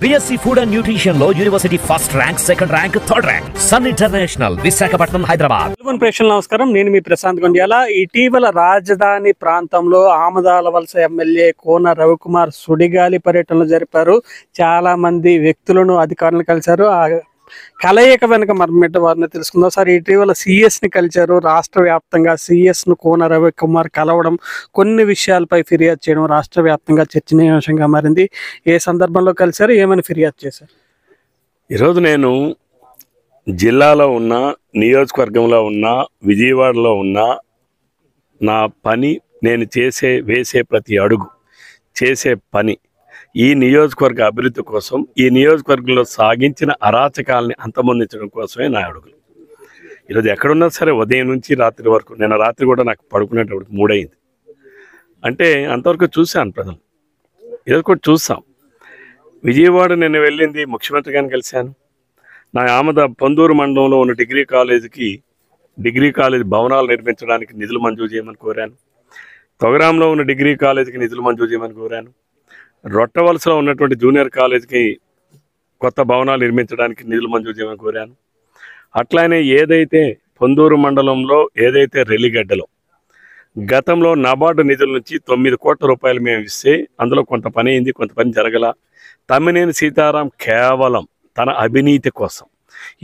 BSc Food and Nutrition లో university first rank, second rank, third rank. Sun International, Visakhapatnam, Hyderabad. ప్రేక్షకులకు నమస్కారం. నేను మీ ప్రశాంత్ గొండియాల. ఇటీవల రాజధాని ప్రాంతంలో ఆమదాలవలస ఎమ్మెల్యే కోన రవికుమార్ సుడిగాలి పర్యటనలు జరిపారు. చాలా మంది వ్యక్తులను, అధికారులను కలిశారు. ఆ కలయిక వెనుక మర్మిట వారిని తెలుసుకుందాం. సార్, ఇటీవల సిఎస్ని కలిశారు. రాష్ట్ర వ్యాప్తంగా సిఎస్ను కోన రవికుమార్ కలవడం, కొన్ని విషయాలపై ఫిర్యాదు చేయడం రాష్ట్ర వ్యాప్తంగా చర్చనీయాంశంగా మారింది. ఏ సందర్భంలో కలిశారు, ఏమని ఫిర్యాదు చేశారు? ఈరోజు నేను జిల్లాలో ఉన్న, నియోజకవర్గంలో ఉన్న, విజయవాడలో ఉన్న నా పని, నేను వేసే ప్రతి అడుగు, చేసే పని ఈ నియోజకవర్గ అభివృద్ధి కోసం, ఈ నియోజకవర్గంలో సాగించిన అరాచకాలని అంతమొందించడం కోసమే నా అడుగులు. ఈరోజు ఎక్కడున్నా సరే ఉదయం నుంచి రాత్రి వరకు, నిన్న రాత్రి కూడా నాకు పడుకునేటప్పుడు 3 అయింది. అంటే అంతవరకు చూశాను ప్రజలు. ఈరోజు కూడా చూసాం. విజయవాడ నిన్న వెళ్ళింది, ముఖ్యమంత్రి గారిని కలిశాను. నా పొందూరు మండలంలో ఉన్న డిగ్రీ కాలేజ్ భవనాలు నిర్మించడానికి నిధులు మంజూరు చేయమని కోరాను. తొగరాంలో ఉన్న డిగ్రీ కాలేజీకి నిధులు మంజూరు చేయమని కోరాను. రొట్టవలసలో ఉన్నటువంటి జూనియర్ కాలేజీకి కొత్త భవనాలు నిర్మించడానికి నిధులు మంజూరు చేయమని కోరాను. అట్లానే ఏదైతే పొందూరు మండలంలో ఏదైతే రెల్లిగడ్డలో గతంలో నాబార్డు నిధుల నుంచి 9 కోట్ల రూపాయలు మేము ఇస్తే అందులో కొంత పని అయింది, కొంత పని జరగల. తమ్మినేని సీతారాం కేవలం తన అవినీతి కోసం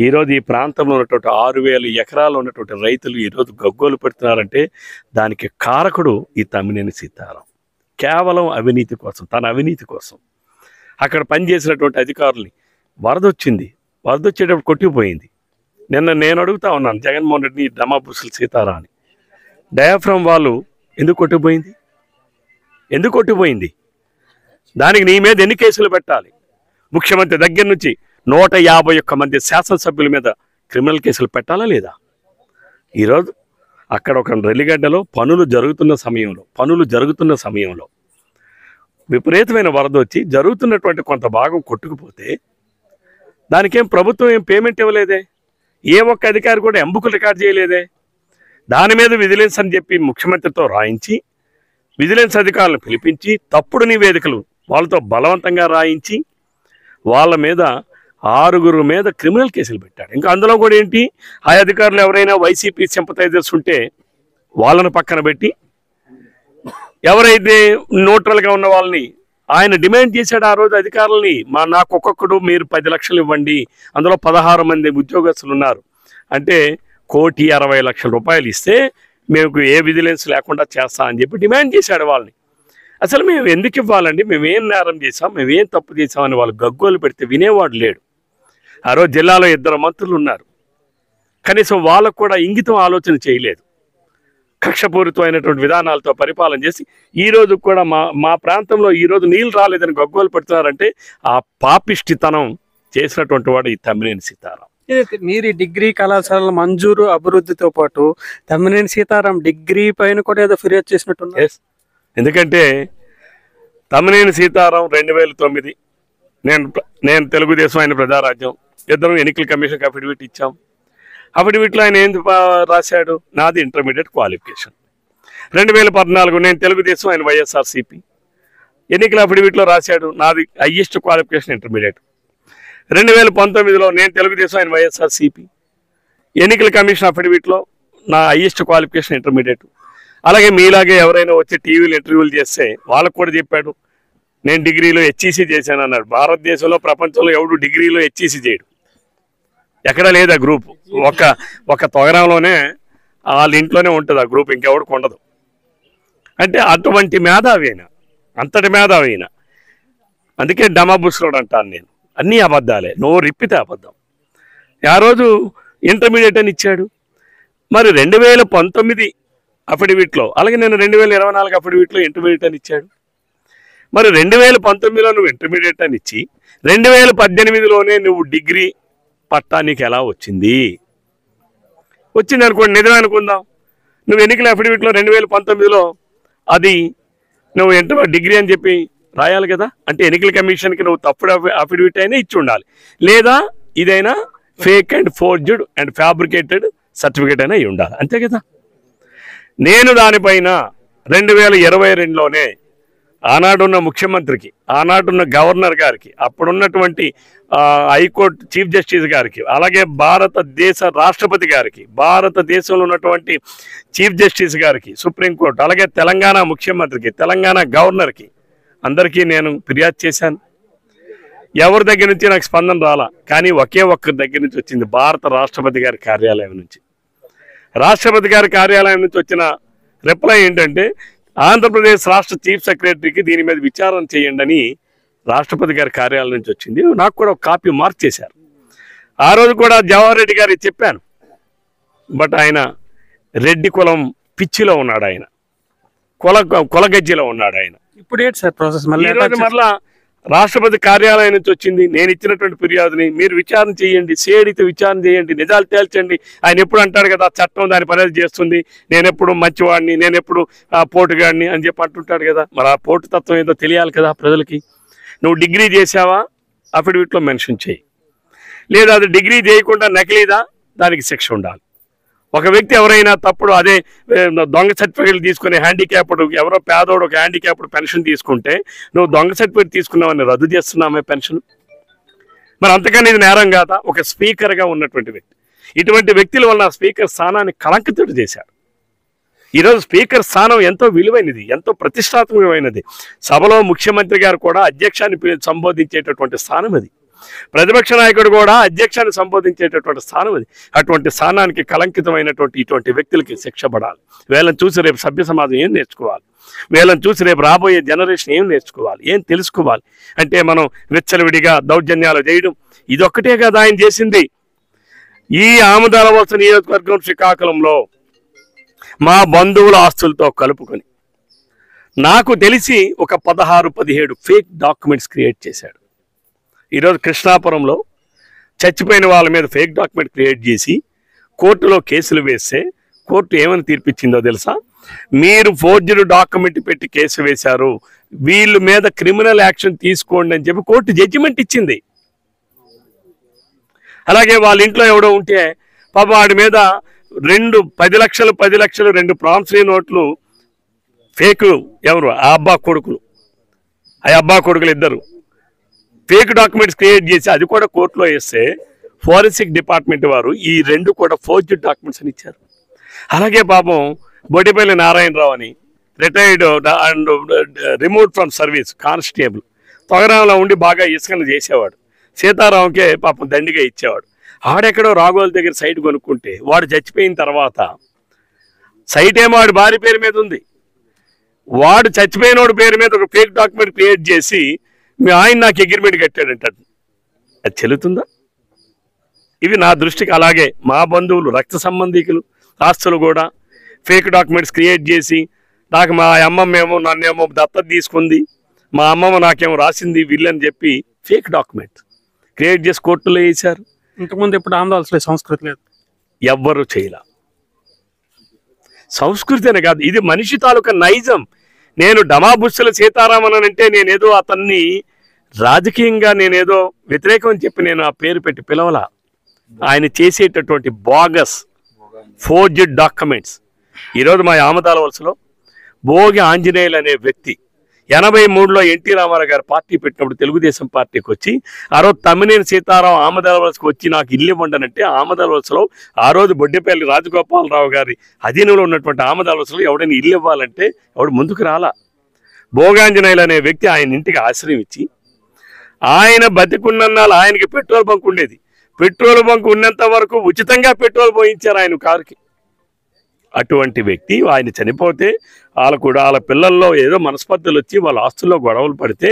ఈరోజు ఈ ప్రాంతంలో ఉన్నటువంటి 6,000 ఎకరాలు ఉన్నటువంటి రైతులు ఈరోజు గగ్గోలు పెడుతున్నారంటే దానికి కారకుడు ఈ తమ్మినేని సీతారాం. కేవలం అవినీతి కోసం, తన అవినీతి కోసం అక్కడ పనిచేసినటువంటి అధికారుల్ని వరద వచ్చేటప్పుడు కొట్టిపోయింది. నిన్న నేను అడుగుతా ఉన్నాను జగన్మోహన్ రెడ్డిని, డమాబుసులు సీతారా అని. డయాఫ్రమ్ వాళ్ళు ఎందుకు కొట్టిపోయింది? దానికి నీ మీద ఎన్ని కేసులు పెట్టాలి? ముఖ్యమంత్రి దగ్గర నుంచి 151 మంది శాసనసభ్యుల మీద క్రిమినల్ కేసులు పెట్టాలా లేదా? ఈరోజు అక్కడ ఒక రెల్లిగడ్డలో పనులు జరుగుతున్న సమయంలో విపరీతమైన వరద వచ్చి జరుగుతున్నటువంటి కొంత భాగం కొట్టుకుపోతే దానికేం ప్రభుత్వం ఏం పేమెంట్ ఇవ్వలేదే. ఏ ఒక్క అధికారి కూడా ఎంబుకు రికార్డ్ చేయలేదే. దాని మీద విజిలెన్స్ అని చెప్పి ముఖ్యమంత్రితో రాయించి, విజిలెన్స్ అధికారులను పిలిపించి తప్పుడు నివేదికలు వాళ్ళతో బలవంతంగా రాయించి వాళ్ళ మీద 6 మీద క్రిమినల్ కేసులు పెట్టాడు. ఇంకా అందులో కూడా ఏంటి, ఆ అధికారులు ఎవరైనా వైసీపీ సింపథైజర్స్ ఉంటే వాళ్ళని పక్కన పెట్టి ఎవరైతే న్యూట్రల్గా ఉన్న వాళ్ళని ఆయన డిమాండ్ చేశాడు. ఆ రోజు అధికారులని, నాకు ఒక్కొక్కడు మీరు 10 లక్షలు ఇవ్వండి, అందులో 16 మంది ఉద్యోగస్తులు ఉన్నారు అంటే 1,60,00,000 రూపాయలు ఇస్తే మేము ఏ విజిలెన్స్ లేకుండా చేస్తా అని చెప్పి డిమాండ్ చేశాడు వాళ్ళని. అసలు మేము ఎందుకు ఇవ్వాలండి, మేమేం నేరం చేసాం, మేమేం తప్పు చేసామని వాళ్ళు గగ్గోలు పెడితే వినేవాడు లేడు. ఆ రోజు జిల్లాలో 2 మంత్రులు ఉన్నారు, కనీసం వాళ్ళకు కూడా ఇంగితం ఆలోచన చేయలేదు. కక్షపూరితమైనటువంటి విధానాలతో పరిపాలన చేసి ఈరోజు కూడా మా ప్రాంతంలో ఈరోజు నీళ్ళు రాలేదని గగ్గోలు పెడుతున్నారంటే ఆ పాపిష్టితనం చేసినటువంటి వాడు ఈ తమ్మినేని సీతారాం. మీరు డిగ్రీ కళాశాలల మంజూరు అభివృద్ధితో పాటు తమ్మినేని సీతారాం డిగ్రీ పైన కూడా ఏదో ఫిర్యాదు చేసినట్టు. ఎందుకంటే తమ్మినేని సీతారాం 2009 నేను తెలుగుదేశం, ఆయన ప్రజారాజ్యం, ఇద్దరం ఎన్నికల కమిషన్కి అఫిడవిట్ ఇచ్చాం. అఫిడవిట్లో ఆయన ఏం రాశాడు, నాది ఇంటర్మీడియట్ క్వాలిఫికేషన్. 2014 నేను తెలుగుదేశం, ఆయన వైఎస్ఆర్సీపీ. ఎన్నికల అఫిడవిట్లో రాశాడు నాది హైయెస్ట్ క్వాలిఫికేషన్ ఇంటర్మీడియట్. 2019లో నేను తెలుగుదేశం, ఆయన వైఎస్ఆర్సీపీ. ఎన్నికల కమిషన్ అఫిడవిట్లో నా హైయెస్ట్ క్వాలిఫికేషన్ ఇంటర్మీడియట్. అలాగే మీలాగే ఎవరైనా వచ్చి టీవీలు ఇంటర్వ్యూలు చేస్తే వాళ్ళకు కూడా చెప్పాడు నేను డిగ్రీలో హెచ్ఈసీ చేశాను అన్నాడు. భారతదేశంలో, ప్రపంచంలో ఎవడు డిగ్రీలో హెచ్ఈసీ చేయడు, ఎక్కడా లేదు ఆ గ్రూప్. ఒక తొగరంలోనే వాళ్ళ ఇంట్లోనే ఉంటుంది ఆ గ్రూప్, ఇంకెవడికి ఉండదు. అంటే అటువంటి మేధావి అయినా, అంతటి మేధావి అయినా, అందుకే డమాబుస్లోడు అంటాను నేను. అన్నీ అబద్ధాలే, రిప్పితే అబద్ధం. ఆ రోజు ఇంటర్మీడియట్ అని ఇచ్చాడు. మరి 2019 అఫిడవిట్లో, అలాగే నేను 2024 అఫిడవిట్లో ఇంటర్మీడియట్ అని ఇచ్చాడు. మరి 2019లో నువ్వు ఇంటర్మీడియట్ అని ఇచ్చి 2018లోనే నువ్వు డిగ్రీ పట్టా నీకు ఎలా వచ్చింది అనుకోండి, నిజమే అనుకుందాం. నువ్వు ఎన్నికల అఫిడవిట్లో 2019లో అది నువ్వు డిగ్రీ అని చెప్పి రాయాలి కదా. అంటే ఎన్నికల కమిషన్కి నువ్వు తప్పుడు అఫిడవిట్ అయినా ఇచ్చి ఉండాలి, లేదా ఇదైనా fake and forged and fabricated certificate అయినా ఇవి ఉండాలి, అంతే కదా. నేను దానిపైన 2022లోనే ఆనాడున్న ముఖ్యమంత్రికి, ఆనాడున్న గవర్నర్ గారికి, అప్పుడున్నటువంటి హైకోర్టు చీఫ్ జస్టిస్ గారికి, అలాగే భారతదేశ రాష్ట్రపతి గారికి, భారతదేశంలో ఉన్నటువంటి చీఫ్ జస్టిస్ గారికి, సుప్రీంకోర్టు, అలాగే తెలంగాణ ముఖ్యమంత్రికి, తెలంగాణ గవర్నర్కి అందరికీ నేను ఫిర్యాదు చేశాను. ఎవరి దగ్గర నుంచి నాకు స్పందన రాలా. కానీ ఒకే ఒక్కరి దగ్గర నుంచి వచ్చింది, భారత రాష్ట్రపతి గారి కార్యాలయం నుంచి. రాష్ట్రపతి గారి కార్యాలయం నుంచి వచ్చిన రిప్లై ఏంటంటే, ఆంధ్రప్రదేశ్ రాష్ట్ర చీఫ్ సెక్రటరీకి దీని మీద విచారణ చేయండి అని రాష్ట్రపతి గారి కార్యాలయం నుంచి వచ్చింది. నాకు కూడా ఒక కాపీ మార్క్ చేశారు. ఆ రోజు కూడా జవహర్ రెడ్డి గారికి చెప్పాను. బట్ ఆయన రెడ్డి కులం పిచ్చిలో ఉన్నాడు, ఆయన కులగజ్జిలో ఉన్నాడు ఆయన. ఇప్పుడు ఏంటి సార్ ప్రాసెస్? మళ్ళా రాష్ట్రపతి కార్యాలయం నుంచి వచ్చింది. నేను ఇచ్చినటువంటి ఫిర్యాదుని మీరు విచారణ చేయండి, సిఐడితో విచారణ చేయండి, నిజాలు తేల్చండి. ఆయన ఎప్పుడు అంటాడు కదా, చట్టం దాని పని చేస్తుంది, నేను ఎప్పుడు మంచివాడిని, నేను ఎప్పుడు పోటుగాడిని అని చెప్పి అంటుంటాడు కదా. మరి ఆ పోటు తత్వం ఏదో తెలియాలి కదా ప్రజలకి. నువ్వు డిగ్రీ చేసావా, అఫిడవిట్లో మెన్షన్ చేయి. లేదా అది డిగ్రీ చేయకుండా నకిలీదా, దానికి శిక్ష ఉండాలి. ఒక వ్యక్తి ఎవరైనా తప్పుడు అదే దొంగ సర్టిఫికేట్లు తీసుకుని హ్యాండిక్యాప్డ్, ఎవరో పేదోడు ఒక హ్యాండిక్యాప్డ్ పెన్షన్ తీసుకుంటే నువ్వు దొంగ సర్టిఫికేట్ తీసుకున్నావని రద్దు చేస్తున్నామే పెన్షన్. మరి అంతకన్నా ఇది నేరం కాదా? ఒక స్పీకర్గా ఉన్నటువంటి వ్యక్తి, ఇటువంటి వ్యక్తుల వల్ల స్పీకర్ స్థానాన్ని కళంకితుడు చేశాడు. ఈరోజు స్పీకర్ స్థానం ఎంతో విలువైనది, ఎంతో ప్రతిష్టాత్మకమైనది. సభలో ముఖ్యమంత్రి గారు కూడా అధ్యక్షాన్ని సంబోధించేటటువంటి స్థానం అది. ప్రతిపక్ష నాయకుడు కూడా అధ్యక్షాన్ని సంబోధించేటటువంటి స్థానం అది. అటువంటి స్థానానికి కళంకితమైనటువంటి ఇటువంటి వ్యక్తులకి శిక్ష పడాలి. వీళ్ళని చూసి రేపు సభ్య సమాజం ఏం నేర్చుకోవాలి, వీళ్ళని చూసి రేపు రాబోయే జనరేషన్ ఏం నేర్చుకోవాలి, ఏం తెలుసుకోవాలి. అంటే మనం విచ్చలవిడిగా దౌర్జన్యాలు చేయడం ఇదొక్కటే కదా ఆయన చేసింది. ఈ ఆమదాల వలస నియోజకవర్గం శ్రీకాకుళంలో మా బంధువుల ఆస్తులతో కలుపుకొని నాకు తెలిసి ఒక 16-17 ఫేక్ డాక్యుమెంట్స్ క్రియేట్ చేశాడు. ఈరోజు కృష్ణాపురంలో చచ్చిపోయిన వాళ్ళ మీద ఫేక్ డాక్యుమెంట్ క్రియేట్ చేసి కోర్టులో కేసులు వేస్తే కోర్టు ఏమని తీర్పిచ్చిందో తెలుసా? మీరు ఫోర్జరీ డాక్యుమెంట్ పెట్టి కేసు వేశారు, వీళ్ళ మీద క్రిమినల్ యాక్షన్ తీసుకోండి అని చెప్పి కోర్టు జడ్జిమెంట్ ఇచ్చింది. అలాగే వాళ్ళ ఇంట్లో ఎవడో ఉంటే పాప వాడి మీద 10 లక్షలు 2 ప్రామిసరీ నోట్లు ఫేక్, ఎవరు ఆ అబ్బా కొడుకులు ఇద్దరు ఫేక్ డాక్యుమెంట్స్ క్రియేట్ చేసి అది కూడా కోర్టులో వేస్తే ఫోరెన్సిక్ డిపార్ట్మెంట్ వారు ఈ 2 కూడా ఫోర్జరీ డాక్యుమెంట్స్ అని ఇచ్చారు. అలాగే పాపం బొడ్డిపల్లి నారాయణరావు అని retired and removed from service constable, తొగరాంలో ఉండి బాగా ఇసుకను చేసేవాడు. సీతారాంకే పాపం దండిగా ఇచ్చేవాడు. ఆడెక్కడో రాఘోల్ దగ్గర సైట్ కొనుక్కుంటే వాడు చచ్చిపోయిన తర్వాత సైట్ ఏమో వాడి భార్య పేరు మీద ఉంది. వాడు చచ్చిపోయినోడి పేరు మీద ఒక ఫేక్ డాక్యుమెంట్ క్రియేట్ చేసి మీ ఆయన నాకు అగ్రిమెంట్ కట్టాడంటాడు. అది చెల్లుతుందా? ఇవి నా దృష్టికి, అలాగే మా బంధువులు రక్త సంబంధికులు ఆస్తులు కూడా ఫేక్ డాక్యుమెంట్స్ క్రియేట్ చేసి, నాకు మా అమ్మమ్మేమో నన్నేమో దత్తత తీసుకుంది, మా అమ్మమ్మ నాకేమో రాసింది వీళ్ళని చెప్పి ఫేక్ డాక్యుమెంట్ క్రియేట్ చేసి కోర్టులో వేశారు. ఇంతకుముందు ఎప్పుడు ఆందోళన సంస్కృతి లేదు, ఎవ్వరూ చేయలే. సంస్కృతి అనే కాదు, ఇది మనిషి తాలూకా నైజం. నేను డమాబుస్సుల సీతారామన్ అంటే నేనేదో అతన్ని రాజకీయంగా నేనేదో వ్యతిరేకం అని చెప్పి నేను ఆ పేరు పెట్టి పిలవలా. ఆయన చేసేటటువంటి బోగస్ ఫోర్జెడ్ డాక్యుమెంట్స్. ఈరోజు మా ఆమదాల వలసలో భోగి ఆంజనేయులు అనే వ్యక్తి 83లో ఎన్టీ రామారావు గారు పార్టీ పెట్టినప్పుడు తెలుగుదేశం పార్టీకి వచ్చి ఆ రోజు తమ్మినేని సీతారాం ఆమదాల వలసకు వచ్చి నాకు ఇల్లు ఇవ్వండి. ఆమదాల వలసలో ఆ రోజు బొడ్డెపల్లి రాజగోపాలరావు గారి అధీనంలో ఉన్నటువంటి ఆమదాల వలసలో ఎవడైనా ఇల్లు ఇవ్వాలంటే ఎవడు ముందుకు రాలా. భోగాంజనేయులు అనే వ్యక్తి ఆయన ఇంటికి ఆశ్రయం ఇచ్చి, ఆయన బతికున్నన్నాళ్ళు ఆయనకి పెట్రోల్ బంక్ ఉండేది, పెట్రోల్ బంక్ ఉన్నంత వరకు ఉచితంగా పెట్రోల్ పోయించారు ఆయన కారుకి. అటువంటి వ్యక్తి ఆయన చనిపోతే వాళ్ళ పిల్లల్లో ఏదో మనస్పర్ధలు వచ్చి వాళ్ళ ఆస్తుల్లో గొడవలు పడితే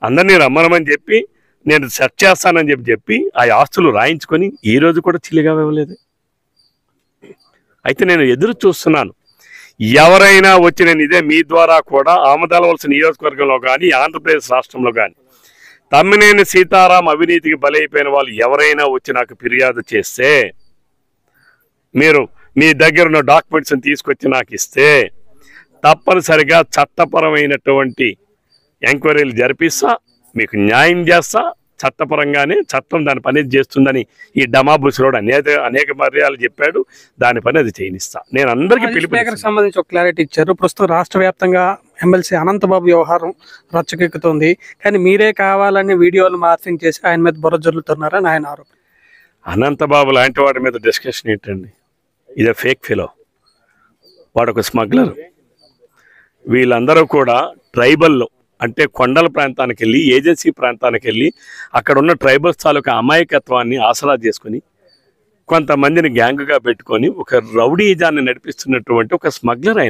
అందరినీ రమ్మనమని చెప్పి నేను సెర్చ్ చేస్తానని చెప్పి ఆ ఆస్తులు రాయించుకొని ఈ రోజు కూడా చిల్లిగా ఇవ్వలేదు. అయితే నేను ఎదురు చూస్తున్నాను, ఎవరైనా వచ్చి నేను ఇదే మీ ద్వారా కూడా ఆమదాల వలస నియోజకవర్గంలో కానీ ఆంధ్రప్రదేశ్ రాష్ట్రంలో కానీ తమ్మినేని సీతారాం అవినీతికి బలైపోయిన వాళ్ళు ఎవరైనా వచ్చి నాకు ఫిర్యాదు చేస్తే మీరు మీ దగ్గర ఉన్న డాక్యుమెంట్స్ని తీసుకొచ్చి నాకు ఇస్తే తప్పనిసరిగా చట్టపరమైనటువంటి ఎంక్వైరీలు జరిపిస్తా, మీకు న్యాయం చేస్తా. చట్టపరంగానే చట్టం దాని పని చేస్తుందని ఈ డమాబుస్లోడు అనేక మర్యాదలు చెప్పాడు. దాని పని అది చేయనిస్తా. నేను అందరికీ సంబంధించి ఒక క్లారిటీ ఇచ్చారు. ప్రస్తుతం రాష్ట్ర వ్యాప్తంగా ఎమ్మెల్సీ అనంతబాబు వ్యవహారం రచ్చకెక్కుతుంది. కానీ మీరే కావాలని వీడియోలు మార్ఫింగ్ చేసి ఆయన మీద బుర్ర జల్లుతున్నారని ఆయన ఆరోపణ. అనంతబాబు లాంటి వాడి మీద డిస్కషన్ ఏంటండి? ఇదే ఫేక్ ఫెలో, వాడు ఒక స్మగ్లర్. వీళ్ళందరూ కూడా ట్రైబల్లో అంటే కొండల ప్రాంతానికి వెళ్ళి, ఏజెన్సీ ప్రాంతానికి వెళ్ళి అక్కడ ఉన్న ట్రైబల్స్ తాలూకా అమాయకత్వాన్ని ఆసరా చేసుకుని కొంతమందిని గ్యాంగ్గా పెట్టుకొని ఒక రౌడీజాన్ని నడిపిస్తున్నటువంటి ఒక స్మగ్లర్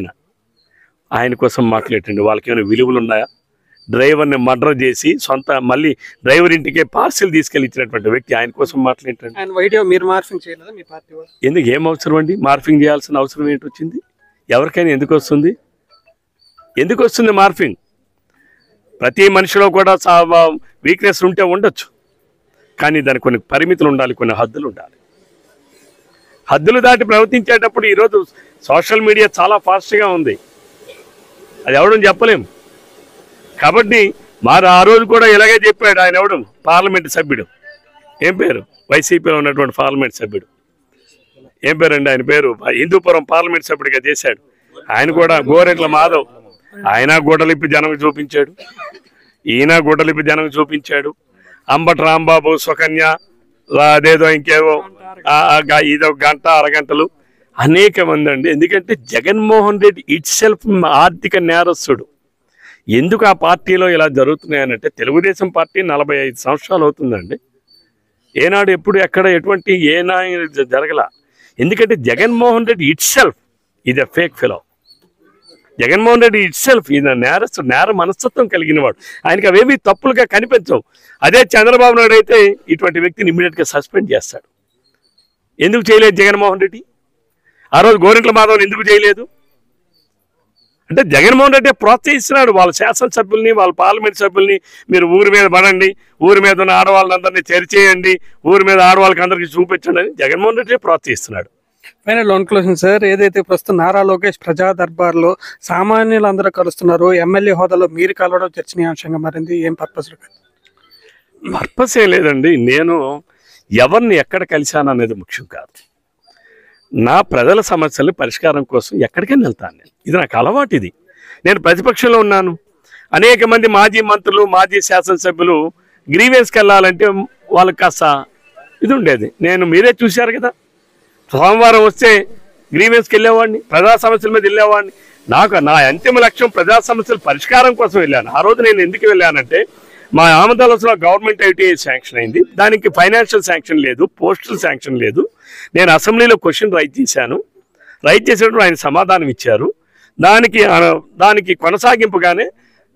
ఆయన కోసం మాట్లాడండి. వాళ్ళకి ఏమైనా విలువలు ఉన్నాయా? డ్రైవర్ని మర్డర్ చేసి మళ్ళీ డ్రైవర్ ఇంటికే పార్సిల్ తీసుకెళ్ళి ఇచ్చినటువంటి వ్యక్తి ఆయన కోసం మాట్లాడండి. ఎందుకు ఏం అవసరం అండి? మార్ఫింగ్ చేయాల్సిన అవసరం ఏంటి వచ్చింది? ఎవరికైనా ఎందుకు వస్తుంది? మార్ఫింగ్? ప్రతి మనిషిలో కూడా వీక్నెస్ ఉంటే ఉండొచ్చు, కానీ దానికి కొన్ని పరిమితులు ఉండాలి, కొన్ని హద్దులు ఉండాలి. హద్దులు దాటి ప్రవర్తించేటప్పుడు ఈరోజు సోషల్ మీడియా చాలా ఫాస్ట్గా ఉంది, అది ఎవడం చెప్పలేం. కాబట్టి ఆ రోజు కూడా ఇలాగే చెప్పాడు ఆయన. ఎవడు పార్లమెంట్ సభ్యుడు, ఏం పేరు? వైసీపీలో ఉన్నటువంటి పార్లమెంట్ సభ్యుడు, ఏం పేరండి ఆయన పేరు? హిందూపురం పార్లమెంట్ సభ్యుడిగా చేశాడు. ఆయన కూడా గోరెట్ల మాధవ్, ఆయన గుడ్డలిప్పి జనం చూపించాడు, ఈయన గుడ్డలిప్పి జనం చూపించాడు. అంబటి రాంబాబు, సుకన్య, అదేదో ఇంకేవో ఇదో గంట అరగంటలు అనేక మంది అండి. ఎందుకంటే జగన్మోహన్ రెడ్డి ఇట్ సెల్ఫ్ ఆర్థిక నేరస్తుడు. ఎందుకు ఆ పార్టీలో ఇలా జరుగుతున్నాయనంటే, తెలుగుదేశం పార్టీ 45 సంవత్సరాలు అవుతుందండి. ఏనాడు ఎప్పుడు ఎక్కడ ఎటువంటి జరగల. ఎందుకంటే జగన్మోహన్ రెడ్డి ఇట్ సెల్ఫ్ ఇది fake fellow. Jaganmohan Reddy it self ఈయన నేరస్తు, నేర మనస్తత్వం కలిగిన వాడు. ఆయనకి అవేమీ తప్పులుగా కనిపించవు. అదే చంద్రబాబు నాయుడు అయితే ఇటువంటి వ్యక్తిని ఇమ్మీడియట్గా సస్పెండ్ చేస్తాడు. ఎందుకు చేయలేదు జగన్మోహన్ రెడ్డి? ఆ రోజు గోరెంట్ల మాధవ్ని ఎందుకు చేయలేదు అంటే, జగన్మోహన్ రెడ్డి ప్రోత్సహిస్తున్నాడు వాళ్ళ శాసనసభ్యుల్ని, వాళ్ళ పార్లమెంట్ సభ్యుల్ని. మీరు ఊరి మీద పడండి, ఊరి మీద ఉన్న ఆడవాళ్ళందరినీ తెరిచేయండి, ఊరి మీద ఆడవాళ్ళకి అందరికీ చూపించండి అని జగన్మోహన్ రెడ్డి ప్రోత్సహిస్తున్నాడు. ఫైనల్ కన్క్లూజన్ సార్, ఏదైతే ప్రస్తుతం నారా లోకేష్ ప్రజా దర్బార్లో సామాన్యులు అందరూ కలుస్తున్నారు, ఎమ్మెల్యే హోదాలో మీరు కలవడం చర్చనీయాంశంగా మారింది. ఏం పర్పస్? పర్పస్ ఏం లేదండి. నేను ఎవరిని ఎక్కడ కలిశాను అనేది ముఖ్యం కాదు. నా ప్రజల సమస్యల పరిష్కారం కోసం ఎక్కడికైనా వెళ్తాను నేను. ఇది నాకు అలవాటు. ఇది నేను ప్రతిపక్షంలో ఉన్నాను. అనేక మంది మాజీ మంత్రులు, మాజీ శాసనసభ్యులు గ్రీవెన్స్కి వెళ్ళాలంటే వాళ్ళకి కాస్త ఇది ఉండేది. మీరే చూశారు కదా, సోమవారం వస్తే గ్రీవెన్స్కి వెళ్ళేవాడిని, ప్రజా సమస్యల మీద వెళ్ళేవాడిని. నా అంతిమ లక్ష్యం ప్రజా సమస్యల పరిష్కారం కోసం వెళ్ళాను. ఆ రోజు నేను ఎందుకు వెళ్ళానంటే, మా ఆమదాలసలో గవర్నమెంట్ ఐటీఐ శాంక్షన్ అయింది, దానికి ఫైనాన్షియల్ శాంక్షన్ లేదు, పోస్టల్ శాంక్షన్ లేదు. నేను అసెంబ్లీలో క్వశ్చన్ రైట్ చేసినప్పుడు ఆయన సమాధానం ఇచ్చారు. దానికి కొనసాగింపుగానే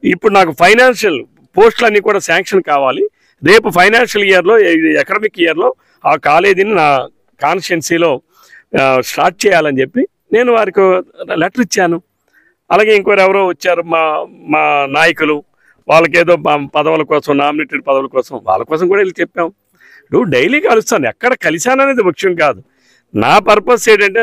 ఇప్పుడు నాకు ఫైనాన్షియల్ పోస్టులు అన్నీ కూడా శాంక్షన్ కావాలి. రేపు ఫైనాన్షియల్ ఇయర్లో, ఎకడమిక్ ఇయర్లో ఆ కాలేజీని నా కాన్స్టిట్యున్సీలో స్టార్ట్ చేయాలని చెప్పి నేను వారికి లెటర్ ఇచ్చాను. అలాగే ఎవరో వచ్చారు మా నాయకులు, వాళ్ళకేదో పదవుల కోసం, నామినేటెడ్ పదవుల కోసం, వాళ్ళ కోసం కూడా వెళ్ళి చెప్పాం. నువ్వు డైలీ కలుస్తాను, ఎక్కడ కలిశాననేది ముఖ్యం కాదు. నా పర్పస్ ఏంటంటే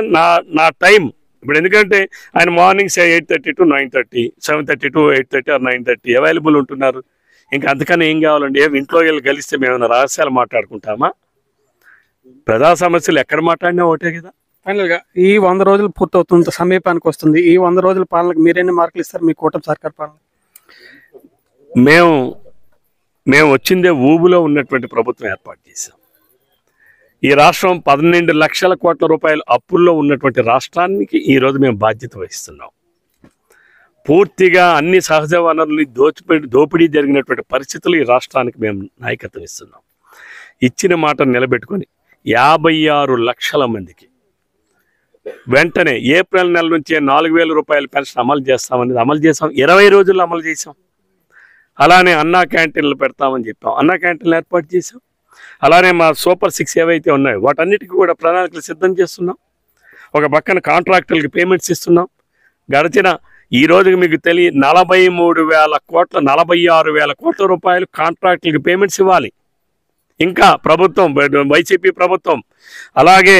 నా టైం ఇప్పుడు, ఎందుకంటే ఆయన morning 8:30 to 9:30, 7:30 to 8:30 or 9:30 available ఉంటున్నారు. ఇంకా అంతకన్నా ఏం కావాలండి? ఇంట్లో వెళ్ళి కలిస్తే మేమైనా రహస్యాలు మాట్లాడుకుంటామా? ప్రజా సమస్యలు ఎక్కడ మాట్లాడినా ఒకటే కదా. ఫైనల్గా ఈ 100 రోజులు పూర్తవుతుంది, సమీపానికి వస్తుంది. ఈ 100 రోజుల పాలనకు మీరెన్ని మార్కులు ఇస్తారు మీ కూటమి సర్కార్ పాలన? మేము వచ్చిందే ఊబులో ఉన్నటువంటి ప్రభుత్వం ఏర్పాటు చేశాం. ఈ రాష్ట్రం 12 లక్షల కోట్ల రూపాయల అప్పుల్లో ఉన్నటువంటి రాష్ట్రానికి ఈరోజు మేము బాధ్యత వహిస్తున్నాం. పూర్తిగా అన్ని సహజ వనరులు దోపిడీ జరిగినటువంటి పరిస్థితులు ఈ రాష్ట్రానికి మేము నాయకత్వం ఇస్తున్నాం. ఇచ్చిన మాట నిలబెట్టుకొని 56 లక్షల మందికి వెంటనే ఏప్రిల్ నెల నుంచి 4,000 రూపాయల పెన్షన్ అమలు చేస్తాం. 20 రోజుల్లో అమలు చేసాం. అలానే అన్నా క్యాంటీన్లు పెడతామని చెప్పాం, అన్నా క్యాంటీన్లు ఏర్పాటు చేసాం. అలానే మా సూపర్ 6 ఏవైతే ఉన్నాయో వాటన్నిటికీ కూడా ప్రణాళికలు సిద్ధం చేస్తున్నాం. ఒక పక్కన కాంట్రాక్టర్లకి పేమెంట్స్ ఇస్తున్నాం. గడిచిన ఈ రోజుకి మీకు 46,000 కోట్ల రూపాయలు కాంట్రాక్టులకి పేమెంట్స్ ఇవ్వాలి. ఇంకా ప్రభుత్వం, వైసీపీ ప్రభుత్వం అలాగే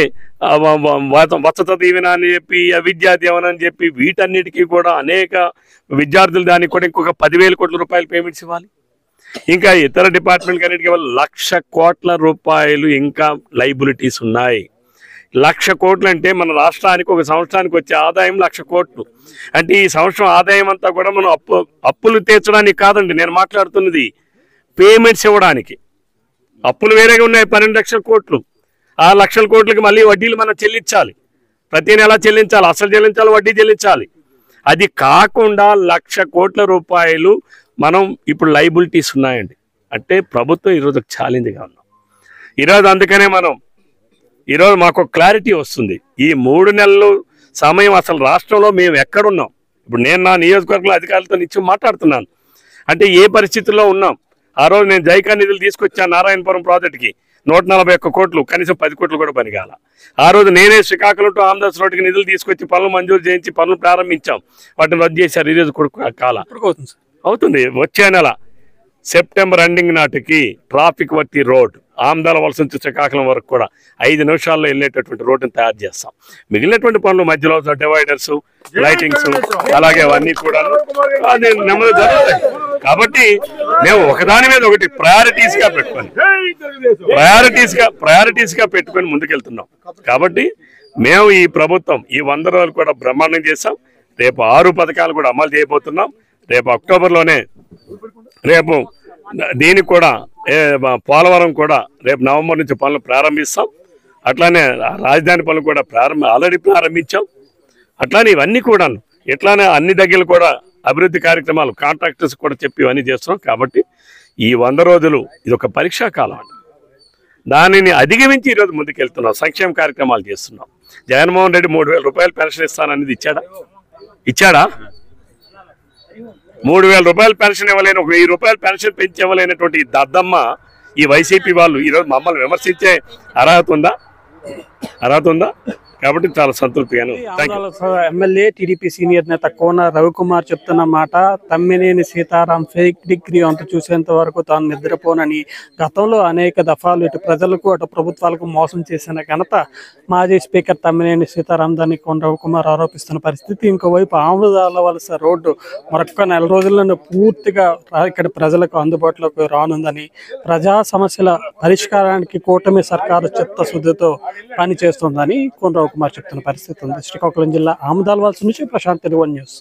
వసత దీవెన అని చెప్పి, విద్యా దీవెన అని చెప్పి, వీటన్నిటికీ కూడా అనేక విద్యార్థులు దానికి కూడా ఇంకొక 10,000 కోట్ల రూపాయలు పేమెంట్స్ ఇవ్వాలి. ఇంకా ఇతర డిపార్ట్మెంట్కి అన్నిటికీ 1,00,000 కోట్ల రూపాయలు ఇంకా లైబిలిటీస్ ఉన్నాయి. 1,00,000 కోట్లు అంటే మన రాష్ట్రానికి ఒక సంవత్సరానికి వచ్చే ఆదాయం 1,00,000 కోట్లు. అంటే ఈ సంవత్సరం ఆదాయం అంతా కూడా మనం అప్పులు తీర్చడానికి కాదండి నేను మాట్లాడుతున్నది, పేమెంట్స్ ఇవ్వడానికి. అప్పులు వేరేగా ఉన్నాయి 12 లక్షల కోట్లు. ఆ 1,00,000 కోట్లకి మళ్ళీ వడ్డీలు మనం చెల్లించాలి, ప్రతి నెల చెల్లించాలి, అసలు చెల్లించాలి, వడ్డీ చెల్లించాలి. అది కాకుండా 1,00,000 కోట్ల రూపాయలు మనం ఇప్పుడు లైబిలిటీస్ ఉన్నాయండి. అంటే ప్రభుత్వం ఈరోజు ఛాలెంజ్గా ఉన్నాం. ఈరోజు అందుకనే మనం ఈరోజు మాకు క్లారిటీ వస్తుంది. ఈ 3 నెలలు సమయం అసలు రాష్ట్రంలో మేము ఎక్కడున్నాం. ఇప్పుడు నేను నా నియోజకవర్గంలో అధికారులతో నిత్యం మాట్లాడుతున్నాను. అంటే ఏ పరిస్థితుల్లో ఉన్నాం. ఆ రోజు నేను జైకా నిధులు తీసుకొచ్చాను నారాయణపురం ప్రాజెక్టుకి 141 కోట్లు, కనీసం 10 కోట్లు కూడా పనికాల. ఆ రోజు నేనే శ్రీకాకుళం టు ఆంధ్రప్రదేశ్ రోడ్డుకి నిధులు తీసుకొచ్చి పనులు మంజూరు చేయించి పనులు ప్రారంభించాం. వాటిని రద్దు చేశారు. ఈరోజు కూడా కాల అవుతుంది. వచ్చే నెల సెప్టెంబర్ ఎండింగ్ నాటికి ట్రాఫిక్ వర్తి రోడ్ ఆమ్దాల వలస నుంచి శ్రీకాకుళం వరకు కూడా 5 నిమిషాల్లో వెళ్ళేటటువంటి రోడ్డును తయారు చేస్తాం. మిగిలినటువంటి పనులు మధ్యలో డివైడర్స్, లైటింగ్స్, అలాగే అవన్నీ కూడా అది నెమ్మది జరుగుతాయి. కాబట్టి మేము ఒకదాని మీద ఒకటి ప్రయారిటీస్గా పెట్టుకొని ముందుకెళ్తున్నాం. కాబట్టి మేము ఈ ప్రభుత్వం ఈ 100 రోజులు కూడా బ్రహ్మాండం చేస్తాం. రేపు 6 పథకాలు కూడా అమలు చేయబోతున్నాం. రేపు అక్టోబర్లోనే రేపు దీనికి కూడా పోలవరం కూడా రేపు నవంబర్ నుంచి పనులు ప్రారంభిస్తాం. అట్లానే రాజధాని పనులు కూడా ఆల్రెడీ ప్రారంభించాం. అట్లానే ఇవన్నీ కూడా ఇట్లానే అన్ని దగ్గర కూడా అభివృద్ధి కార్యక్రమాలు కాంట్రాక్టర్స్ కూడా చెప్పి ఇవన్నీ చేస్తున్నాం. కాబట్టి ఈ 100 రోజులు ఇది ఒక పరీక్షా కాలం. దానిని అధిగమించి ఈరోజు ముందుకెళ్తున్నాం. సంక్షేమ కార్యక్రమాలు చేస్తున్నాం. జగన్మోహన్ రెడ్డి 3,000 రూపాయలు పెన్షన్ ఇస్తాననేది ఇచ్చాడా? 3,000 రూపాయలు పెన్షన్ ఇవ్వలేని, 1,000 రూపాయలు పెన్షన్ పెంచి ఇవ్వలేనటువంటి దద్దమ్మ ఈ వైసీపీ వాళ్ళు ఈరోజు మమ్మల్ని విమర్శించే అర్హత ఉందా? కాబట్టి చాలా సంతృప్తిగాను. ఎమ్మెల్యే టీడీపీ సీనియర్ నేత కోన రవికుమార్ చెప్తున్న మాట, తమ్మినేని సీతారాం ఫేక్ డిగ్రీ అంత చూసేంత వరకు తాను నిద్రపోనని, గతంలో అనేక దఫాలు ఇటు ప్రజలకు అటు ప్రభుత్వాలకు మోసం చేసిన ఘనత మాజీ స్పీకర్ తమ్మినేని సీతారాం దాన్ని కోన రవికుమార్ ఆరోపిస్తున్న పరిస్థితి. ఇంకోవైపు ఆముదాల వలస రోడ్డు మరొక్క 4 రోజుల్లోనే పూర్తిగా ఇక్కడ ప్రజలకు అందుబాటులోకి రానుందని, ప్రజా సమస్యల పరిష్కారానికి కూటమి సర్కారు చిత్తశుద్ధితో పనిచేస్తుందని కోన రవికుమార్ చెప్తున్న పరిస్థితి ఉంది. శ్రీకాకుళం జిల్లా ఆముదాల వలస నుంచి ప్రశాంత్, తెలుగు న్యూస్.